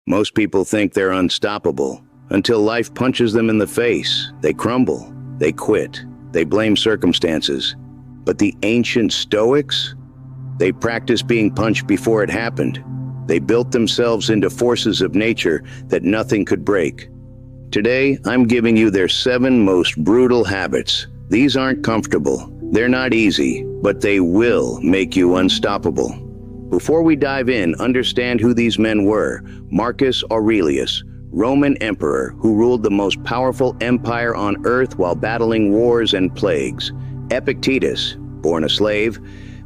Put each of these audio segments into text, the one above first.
Most people think they're unstoppable until life punches them in the face. They crumble, they quit, they blame circumstances. But the ancient Stoics, they practiced being punched before it happened. They built themselves into forces of nature that nothing could break. Today, I'm giving you their 7 most brutal habits. These aren't comfortable, they're not easy, but they will make you unstoppable. Before we dive in, understand who these men were. Marcus Aurelius, Roman emperor who ruled the most powerful empire on earth while battling wars and plagues. Epictetus, born a slave,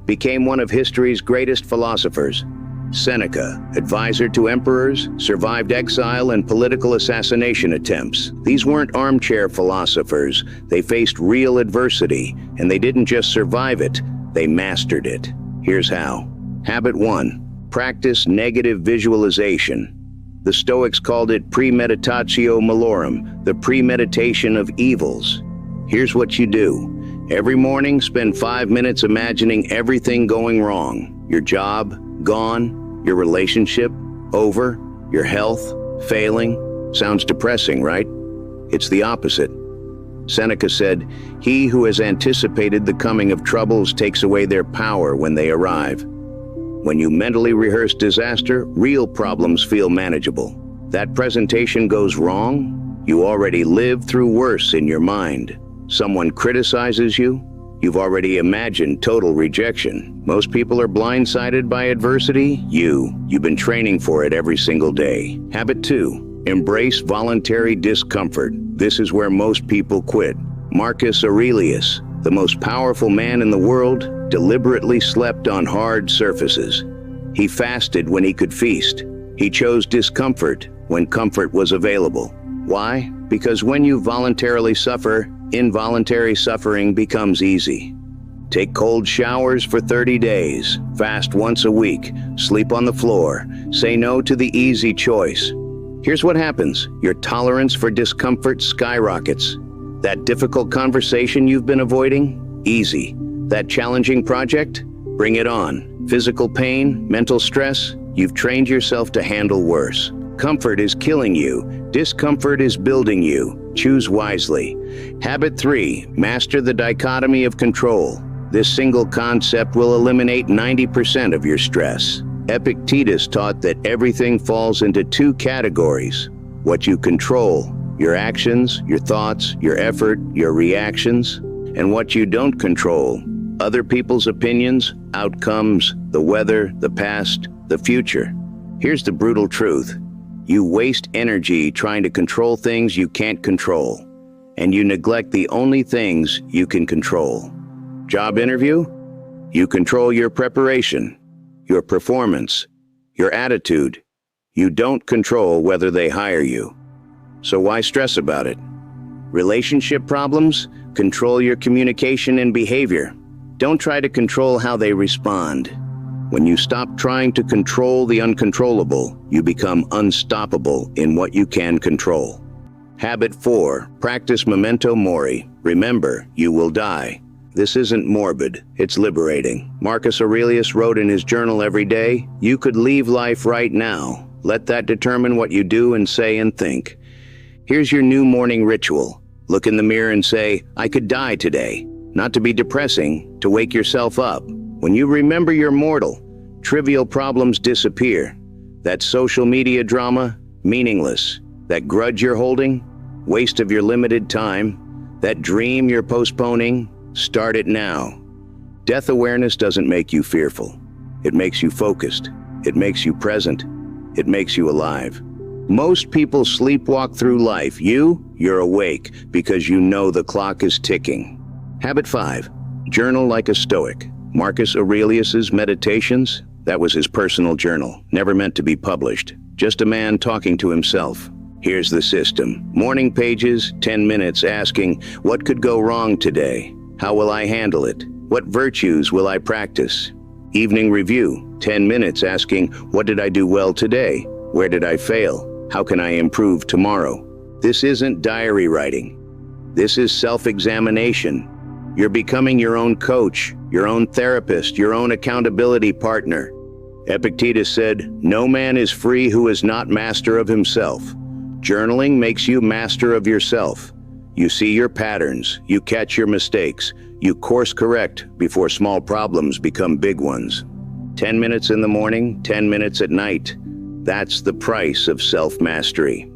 became one of history's greatest philosophers. Seneca, advisor to emperors, survived exile and political assassination attempts. These weren't armchair philosophers. They faced real adversity, and they didn't just survive it, they mastered it. Here's how. Habit 1. Practice negative visualization. The Stoics called it premeditatio malorum, the premeditation of evils. Here's what you do. Every morning, spend 5 minutes imagining everything going wrong. Your job, gone. Your relationship, over. Your health, failing. Sounds depressing, right? It's the opposite. Seneca said, "He who has anticipated the coming of troubles takes away their power when they arrive." When you mentally rehearse disaster, real problems feel manageable. That presentation goes wrong, you already lived through worse in your mind. Someone criticizes you, you've already imagined total rejection. Most people are blindsided by adversity. You've been training for it every single day. Habit 2. Embrace voluntary discomfort. This is where most people quit. Marcus Aurelius, the most powerful man in the world, deliberately slept on hard surfaces. He fasted when he could feast. He chose discomfort when comfort was available. Why? Because when you voluntarily suffer, involuntary suffering becomes easy. Take cold showers for 30 days, fast once a week, sleep on the floor, say no to the easy choice. Here's what happens. Your tolerance for discomfort skyrockets. That difficult conversation you've been avoiding? Easy. That challenging project? Bring it on. Physical pain, mental stress? You've trained yourself to handle worse. Comfort is killing you. Discomfort is building you. Choose wisely. Habit 3. Master the dichotomy of control. This single concept will eliminate 90% of your stress. Epictetus taught that everything falls into 2 categories. What you control, your actions, your thoughts, your effort, your reactions, and what you don't control, other people's opinions, outcomes, the weather, the past, the future. Here's the brutal truth. You waste energy trying to control things you can't control, and you neglect the only things you can control. Job interview? You control your preparation, your performance, your attitude. You don't control whether they hire you. So why stress about it? Relationship problems? Control your communication and behavior. Don't try to control how they respond. When you stop trying to control the uncontrollable, you become unstoppable in what you can control. Habit 4. Practice memento mori. Remember, you will die. This isn't morbid, it's liberating. Marcus Aurelius wrote in his journal every day, "You could leave life right now. Let that determine what you do and say and think." Here's your new morning ritual. Look in the mirror and say, "I could die today." Not to be depressing, to wake yourself up. When you remember you're mortal, trivial problems disappear. That social media drama, meaningless. That grudge you're holding, waste of your limited time. That dream you're postponing, start it now. Death awareness doesn't make you fearful. It makes you focused. It makes you present. It makes you alive. Most people sleepwalk through life. You're awake because you know the clock is ticking. Habit 5. Journal like a Stoic. Marcus Aurelius's Meditations, that was his personal journal, never meant to be published. Just a man talking to himself. Here's the system. Morning pages, 10 minutes asking, what could go wrong today? How will I handle it? What virtues will I practice? Evening review, 10 minutes asking, what did I do well today? Where did I fail? How can I improve tomorrow? This isn't diary writing. This is self-examination. You're becoming your own coach, your own therapist, your own accountability partner. Epictetus said, "No man is free who is not master of himself." Journaling makes you master of yourself. You see your patterns, you catch your mistakes, you course correct before small problems become big ones. 10 minutes in the morning, 10 minutes at night. That's the price of self-mastery.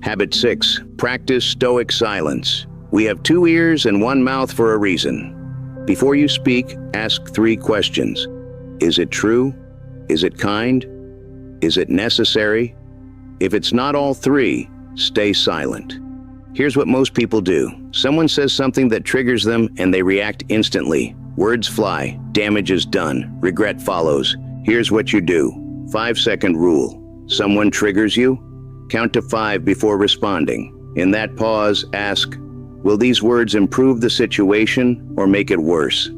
Habit 6. Practice Stoic silence. We have 2 ears and 1 mouth for a reason. Before you speak, ask 3 questions. Is it true? Is it kind? Is it necessary? If it's not all 3, stay silent. Here's what most people do. Someone says something that triggers them and they react instantly. Words fly, damage is done, regret follows. Here's what you do. 5-second rule. Someone triggers you? Count to 5 before responding. In that pause, ask, will these words improve the situation or make it worse?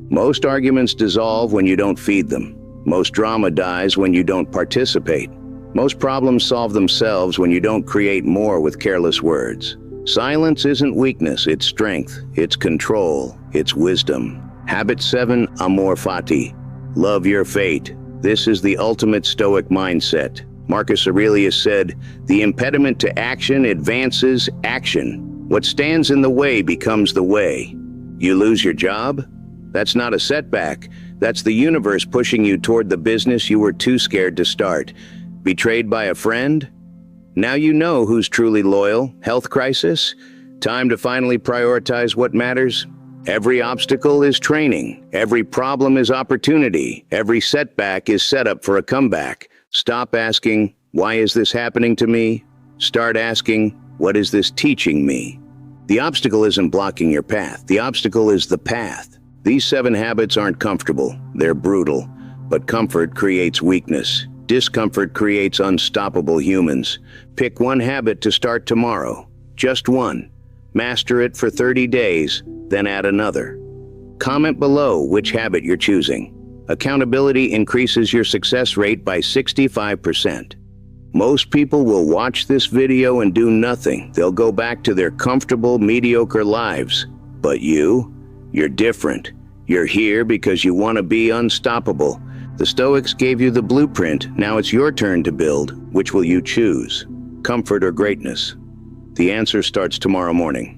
Most arguments dissolve when you don't feed them. Most drama dies when you don't participate. Most problems solve themselves when you don't create more with careless words. Silence isn't weakness, it's strength, it's control, it's wisdom. Habit 7, amor fati. Love your fate. This is the ultimate Stoic mindset. Marcus Aurelius said, "The impediment to action advances action. What stands in the way becomes the way." You lose your job? That's not a setback. That's the universe pushing you toward the business you were too scared to start. Betrayed by a friend? Now you know who's truly loyal. Health crisis? Time to finally prioritize what matters. Every obstacle is training. Every problem is opportunity. Every setback is setup for a comeback. Stop asking, why is this happening to me? Start asking, what is this teaching me? The obstacle isn't blocking your path. The obstacle is the path. These 7 habits aren't comfortable. They're brutal. But comfort creates weakness. Discomfort creates unstoppable humans. Pick 1 habit to start tomorrow. Just 1. Master it for 30 days, then add another. Comment below which habit you're choosing. Accountability increases your success rate by 65%. Most people will watch this video and do nothing. They'll go back to their comfortable, mediocre lives. But you're different. You're here because you want to be unstoppable. The Stoics gave you the blueprint. Now it's your turn to build. Which will you choose? Comfort or greatness? The answer starts tomorrow morning.